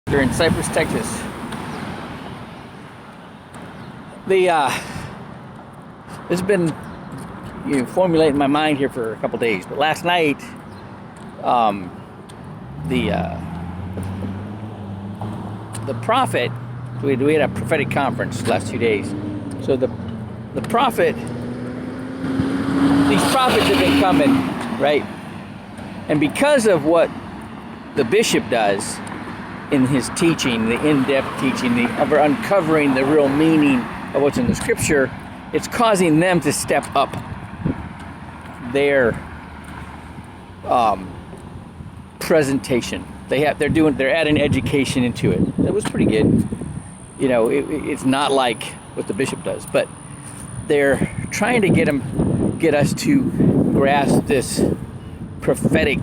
They're in Cypress, Texas. This has been formulating in my mind here for a couple days. But last night, the prophet, we had a prophetic conference the last 2 days. So the prophet, these prophets have been coming, right? And because of what the bishop does in his teaching, the in-depth teaching, of uncovering the real meaning of what's in the scripture, it's causing them to step up their presentation. They're adding education into it. That was pretty good. It's not like what the bishop does, but they're trying to get us to grasp this prophetic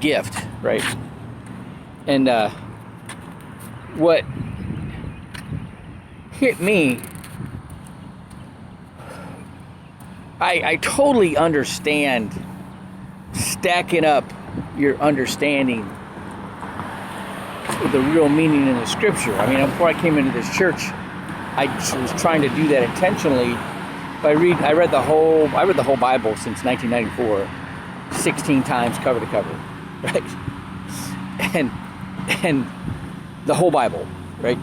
gift, right? And what hit me, I totally understand stacking up your understanding with the real meaning in the scripture. I mean, before I came into this church, I was trying to do that intentionally. I read the whole Bible since 1994, 16 times cover to cover, right? And the whole Bible, right?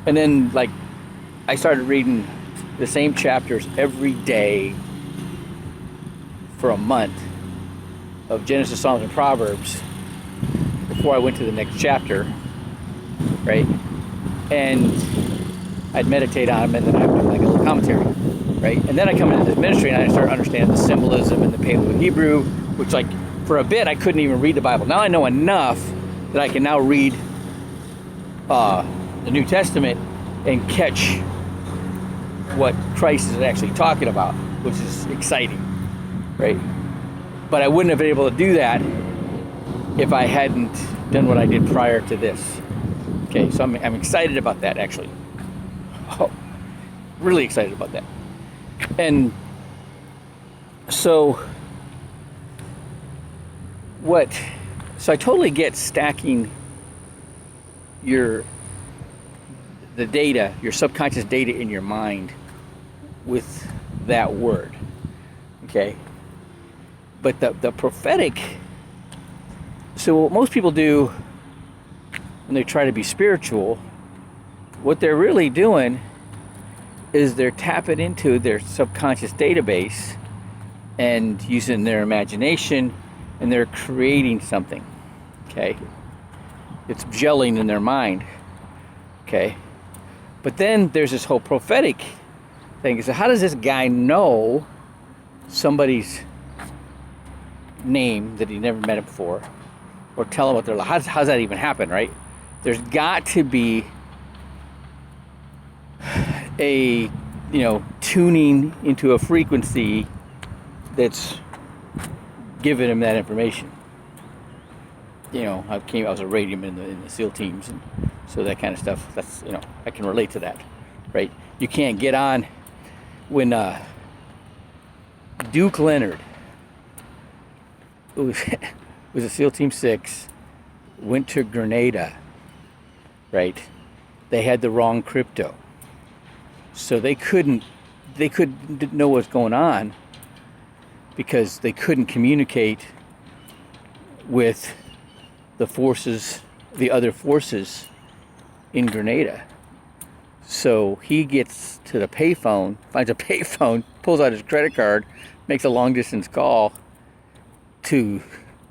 And then I started reading the same chapters every day for a month of Genesis, Psalms, and Proverbs before I went to the next chapter, right? And I'd meditate on them, and then I would do a little commentary, right? And then I come into this ministry and I start understanding the symbolism and the Paleo Hebrew, which for a bit I couldn't even read the Bible. Now I know enough that I can now read the New Testament and catch what Christ is actually talking about, which is exciting, right? But I wouldn't have been able to do that if I hadn't done what I did prior to this. Okay, so I'm excited about that, actually. Oh, really excited about that. And so I totally get stacking the data, your subconscious data in your mind with that word, okay? But the prophetic, so what most people do when they try to be spiritual, what they're really doing is they're tapping into their subconscious database and using their imagination, and they're creating something, okay? It's gelling in their mind, okay? But then there's this whole prophetic thing. So how does this guy know somebody's name that he never met him before, or tell him what their life? How's that even happen, right? There's got to be a tuning into a frequency that's giving him that information. I was a radium in the SEAL teams, and so that kind of stuff. That's I can relate to that, right? You can't get on when Duke Leonard, who was a SEAL Team 6, went to Grenada, right? They had the wrong crypto, so they couldn't know what's going on because they couldn't communicate with the other forces in Grenada. So he gets to the payphone, finds a payphone, pulls out his credit card, makes a long distance call to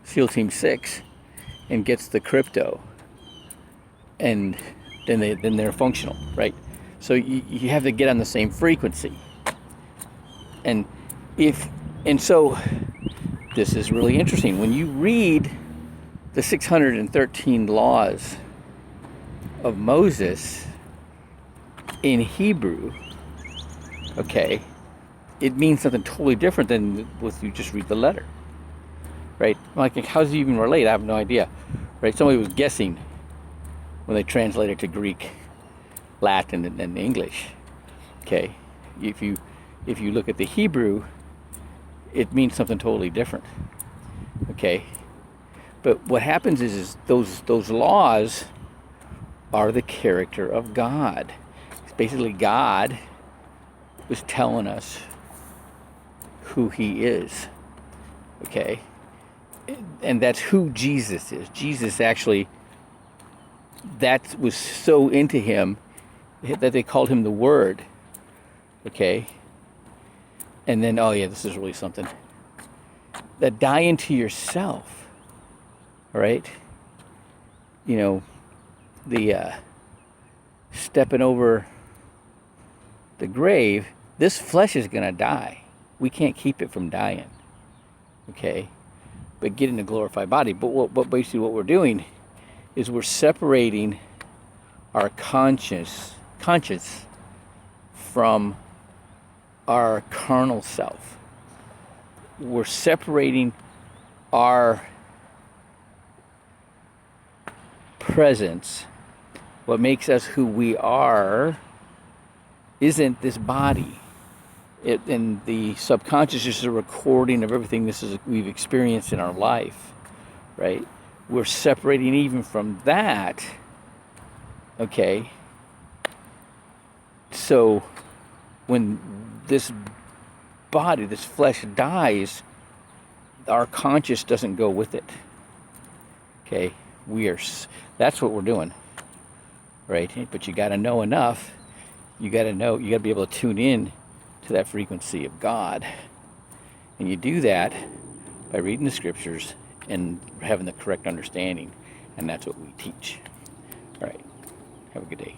SEAL Team 6 and gets the crypto. And then they're functional, right? So you have to get on the same frequency. And so this is really interesting. When you read the 613 laws of Moses in Hebrew, okay, it means something totally different than if you just read the letter, right? How does it even relate? I have no idea, right? Somebody was guessing when they translated to Greek, Latin, and English, okay? If you look at the Hebrew, it means something totally different, okay? But what happens is those laws are the character of God. It's basically God was telling us who he is. Okay? And that's who Jesus is. Jesus actually, that was so into him that they called him the Word. Okay? And then, oh yeah, this is really something. That dying to yourself, right? You know, the stepping over the grave, this flesh is going to die. We can't keep it from dying. Okay? But getting a glorified body. But basically what we're doing is we're separating our conscience from our carnal self. We're separating our presence. What makes us who we are isn't this body. And the subconscious is a recording of everything we've experienced in our life, right? We're separating even from that, okay? So when this body, this flesh dies, our conscience doesn't go with it, okay? That's what we're doing, right? But you got to know enough. You got to be able to tune in to that frequency of God. And you do that by reading the scriptures and having the correct understanding. And that's what we teach. All right. Have a good day.